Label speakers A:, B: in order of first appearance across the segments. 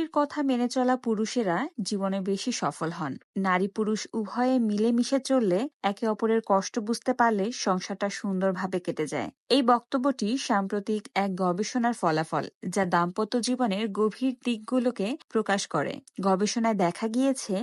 A: স্ত্রীর কথা মেনে চলা পুরুষেরা জীবনে বেশি সফল হন। নারী পুরুষ উভয়ে মিলেমিশে চললে, একে অপরের কষ্ট বুঝতে পারলে সংসারটা সুন্দরভাবে কেটে যায়। এই বক্তব্যটি সাম্প্রতিক এক গবেষণার ফলাফল, যা দাম্পত্য জীবনের গভীর দিকগুলোকে প্রকাশ করে। গবেষণায় দেখা গিয়েছে,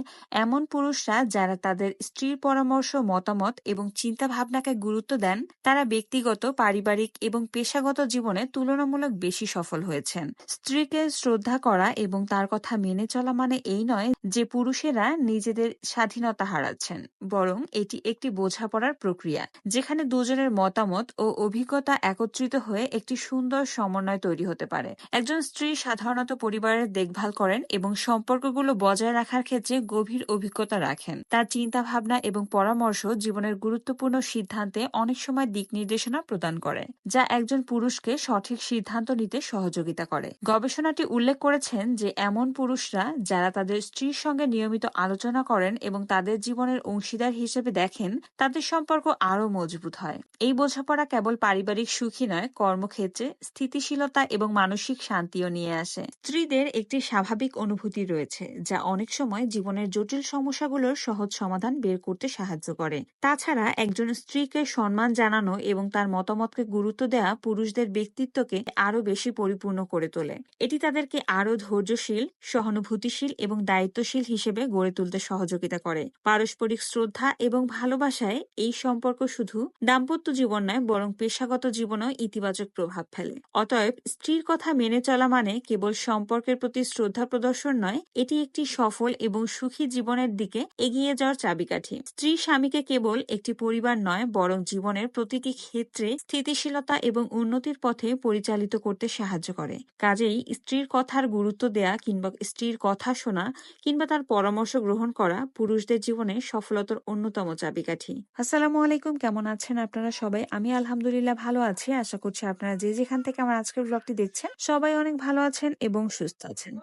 A: এমন পুরুষরা যারা তাদের স্ত্রীর পরামর্শ, মতামত এবং চিন্তা ভাবনাকে গুরুত্ব দেন, তারা ব্যক্তিগত, পারিবারিক এবং পেশাগত জীবনে তুলনামূলক বেশি সফল হয়েছেন। স্ত্রীকে শ্রদ্ধা করা এবং তার কথা মেনে চলা মানে এই নয় যে পুরুষেরা নিজেদের স্বাধীনতা হারাচ্ছেন, বরং এটি একটি বোঝাপড়ার প্রক্রিয়া, যেখানে দুজনের মতামত ও অভিজ্ঞতা একত্রিত হয়ে একটি সুন্দর সমন্বয় তৈরি হতে পারে। একজন স্ত্রী সাধারণত পরিবারের দেখভাল করেন এবং সম্পর্কগুলো বজায় রাখার ক্ষেত্রে গভীর অভিজ্ঞতা রাখেন। তার চিন্তা ভাবনা এবং পরামর্শ জীবনের গুরুত্বপূর্ণ সিদ্ধান্তে অনেক সময় দিক নির্দেশনা প্রদান করে, যা একজন পুরুষকে সঠিক সিদ্ধান্ত নিতে সহযোগিতা করে। গবেষণাটি উল্লেখ করেছেন যে এমন পুরুষরা যারা তাদের স্ত্রীর সঙ্গে নিয়মিত আলোচনা করেন এবং তাদের জীবনের অংশীদার হিসেবে দেখেন, তাদের সম্পর্ক আরও মজবুত হয়। এই বোঝাপড়া কেবল পারিবারিক সুখই নয়, কর্মক্ষেত্রে স্থিতিশীলতা এবং মানসিক শান্তিও নিয়ে আসে। স্ত্রীদের একটি স্বাভাবিক অনুভূতি রয়েছে, যা অনেক সময় জীবনের জটিল সমস্যাগুলোর সহজ সমাধান বের করতে সাহায্য করে। তাছাড়া একজন স্ত্রীকে সম্মান জানানো এবং তার মতামতকে গুরুত্ব দেওয়া পুরুষদের ব্যক্তিত্বকে আরও বেশি পরিপূর্ণ করে তোলে। এটি তাদেরকে আরও ধৈর্যশীল, সহানুভূতিশীল এবং দায়িত্বশীল হিসেবে গড়ে তুলতে সহযোগিতা করে। পারস্পরিক শ্রদ্ধা এবং ভালোবাসায় এই সম্পর্ক শুধু দাম্পত্য জীবন নয়, বরং পেশাগত জীবনেও ইতিবাচক প্রভাব ফেলে। অতএব স্ত্রীর কথা মেনে চলা মানে কেবল সম্পর্কের প্রতি শ্রদ্ধা প্রদর্শন নয়, এটি একটি সফল এবং সুখী জীবনের দিকে এগিয়ে যাওয়ার চাবিকাঠি। স্ত্রী স্বামীকে কেবল একটি পরিবার নয়, বরং জীবনের প্রতিটি ক্ষেত্রে স্থিতিশীলতা এবং উন্নতির পথে পরিচালিত করতে সাহায্য করে। কাজেই স্ত্রীর কথার গুরুত্ব দেয়া কিংবা স্ত্রীর কথা শোনা কিংবা তার পরামর্শ গ্রহণ করা পুরুষদের জীবনে সফলতার অন্যতম চাবিকাঠি। আসসালামু আলাইকুম, কেমন আছেন আপনারা সবাই? আমি আলহামদুলিল্লাহ ভালো আছি। আশা করছি আপনারা যে যেখান থেকে আমার আজকের ব্লগটি দেখছেন সবাই অনেক ভালো আছেন এবং সুস্থ আছেন।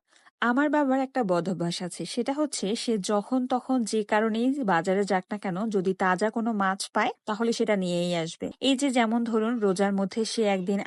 A: আমার বাবার একটা বদ অভ্যাস আছে, সেটা হচ্ছে সে যখন তখন যে কারণেই বাজারে যাক না কেন, যদি তাজা কোনো মাছ পায় তাহলে সেটা নিয়েই আসবে। এই যে যেমন ধরুন, রোজার মধ্যে সে একদিন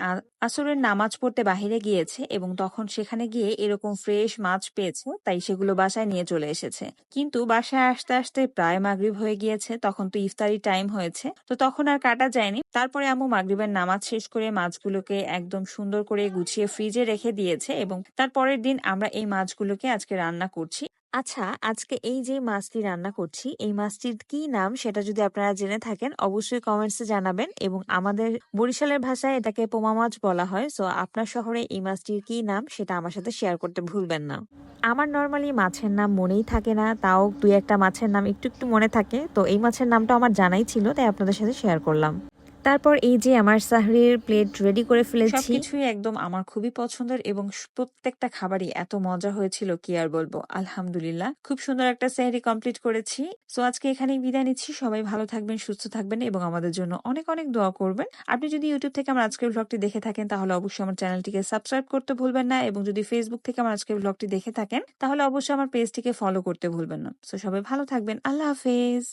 A: আসরের নামাজ পড়তে বাহিরে গিয়েছে এবং তখন সেখানে গিয়ে এরকম ফ্রেশ মাছ পেয়েছে, তাই সেগুলো বাসায় নিয়ে চলে এসেছে। কিন্তু বাসায় আসতে আসতে প্রায় মাগরিব হয়ে গিয়েছে, তখন তো ইফতারি টাইম হয়েছে, তো তখন আর কাটা যায়নি। তারপরে আম্মু মাগরিবের নামাজ শেষ করে মাছগুলোকে একদম সুন্দর করে গুছিয়ে ফ্রিজে রেখে দিয়েছে এবং তার পরের দিন আমরা এই মাছগুলোকে আজকে রান্না করছি। আচ্ছা, আজকে এই যে মাছটি রান্না করছি, এই মাছটির কি নাম সেটা যদি আপনারা জেনে থাকেন অবশ্যই কমেন্টসে জানাবেন। এবং আমাদের বরিশালের ভাষায় এটাকে পোমা মাছ বলা হয়। সো আপনার শহরে এই মাছটির কি নাম সেটা আমার সাথে শেয়ার করতে ভুলবেন না। আমার নর্মালি মাছের নাম মনেই থাকে না, তাও দুই একটা মাছের নাম একটু একটু মনে থাকে। তো এই মাছের নামটা আমার জানাই ছিল, তাই আপনাদের সাথে শেয়ার করলাম। তারপর এই যে আমার সাহরির প্লেট রেডি করে ফেলেছি। সবকিছুই একদম আমার খুবই পছন্দের এবং প্রত্যেকটা খাবারই এত মজা হয়েছিল কি আর বলবো। আলহামদুলিল্লাহ, খুব সুন্দর একটা সাহরি কমপ্লিট করেছি। সো আজকে এখানেই বিদায় নিচ্ছি। সবাই ভালো থাকবেন, সুস্থ থাকবেন এবং আমাদের জন্য অনেক অনেক দোয়া করবেন। আপনি যদি ইউটিউব থেকে আমার আজকের ব্লগটি দেখে থাকেন তাহলে অবশ্যই আমার চ্যানেলটিকে সাবস্ক্রাইব করতে ভুলবেন না, এবং যদি ফেসবুক থেকে আমার আজকের ব্লগটি দেখে থাকেন তাহলে অবশ্যই আমার পেজটিকে ফলো করতে ভুলবেন না। সো সবাই ভালো থাকবেন। আল্লাহ হাফেজ।